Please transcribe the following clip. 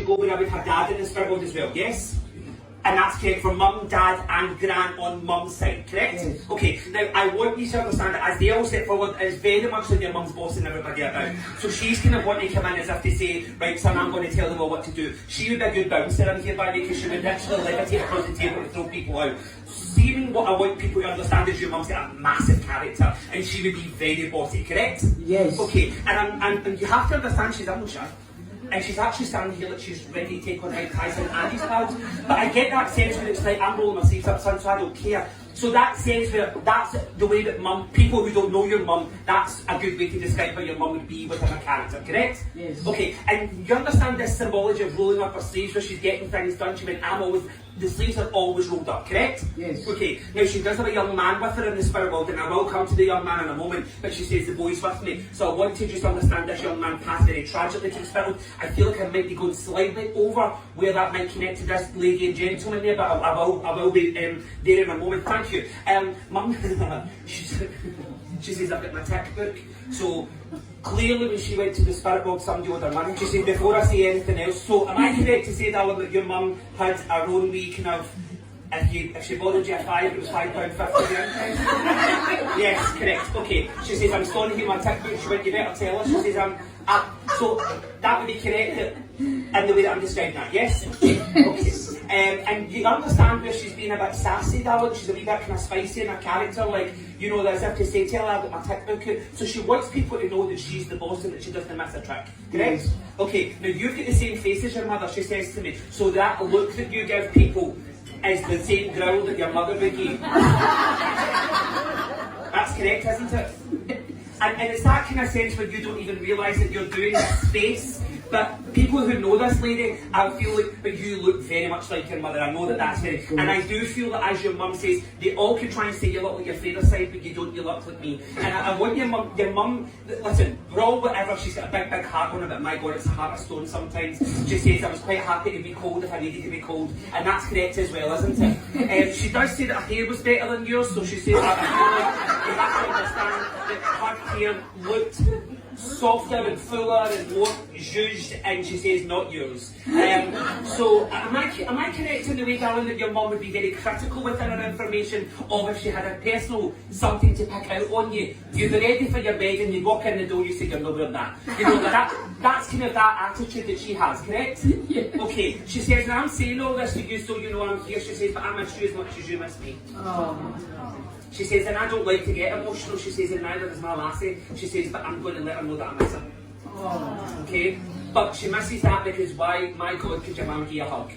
ago when I would have dad in the spirit world as well, yes? And that's correct for mum, dad and gran on mum's side, correct? Yes. Okay, now I want you to understand that as they all step forward, it's very much like your mum's bossing everybody about. So she's kind of wanting to come in as if to say, right son, I'm going to tell them all what to do. She would be a good bouncer in here by the way, because she would literally levitate across the table to throw people out. Seeing what I want people to understand is your mum's got a massive character and she would be very bossy, correct? Yes. Okay, and you have to understand she's English. And she's actually standing here like she's ready to take on Mike Tyson and Andy's pals. But I get that sense when it's like, I'm rolling my sleeves up, son, so I don't care. So that sense where that's the way that mum, people who don't know your mum, that's a good way to describe how your mum would be within a character, correct? Yes. Okay, and you understand this symbology of rolling up her sleeves where she's getting things done. She went, the sleeves are always rolled up, correct? Yes. Okay, now she does have a young man with her in the spirit world, and I will come to the young man in a moment, but she says the boy's with me. So I want to just understand this young man passed very tragically to the spirit world. I feel like I might be going slightly over where that might connect to this lady and gentleman there, but I will be there in a moment. Thank you. Mum, she says I've got my tick book. So clearly when she went to the spirit world, somebody owed her money. She said, before I say anything else, so am I correct to say, darling, that your mum had her own wee kind of, if she bothered you at £5, it was £5.50? Yes, correct. Okay. She says, I'm storing here my tick book. She went, you better tell us. She says, so that would be correct in the way that I'm describing that, yes? Okay. And you understand where she's being a bit sassy, darling. She's a wee bit kind of spicy in her character, like, you know, as if to say, tell her I've got my tick book out. So she wants people to know that she's the boss and that she doesn't miss a trick, correct? Yes. Okay, now you've got the same face as your mother, she says to me. So that look that you give people is the same growl that your mother would give. That's correct, isn't it? And it's that kind of sense where you don't even realise that you're doing this space. But people who know this lady, I feel like, but you look very much like your mother. I know that that's very, and I do feel that, as your mum says, they all could try and say you look like your father's side, but you don't. You look like me. And I want your mum. Listen, we're all whatever. She's got a big heart on her, but my God, it's a heart of stone sometimes. She says I was quite happy to be cold if I needed to be cold, and that's correct as well, isn't it? She does say that her hair was better than yours, so she says I feel like you have to understand that her hair looked softer and fuller and more zhuzhed, and she says not yours. So am I correct in the way, darling, that your mum would be very critical within her information, or if she had a personal something to pick out on you, you'd be ready for your bed and you'd walk in the door, you say you're not wearing that. You know, that's kind of that attitude that she has, correct? Yeah. Okay, she says, and I'm saying all this to you so you know I'm here, she says, but I miss you as much as you miss me. Oh. She says, and I don't like to get emotional, she says, and neither does my lassie. She says, but I'm going to let her know that I miss her. Oh. Okay? But she misses that because why, my God, could your mum give you a hug?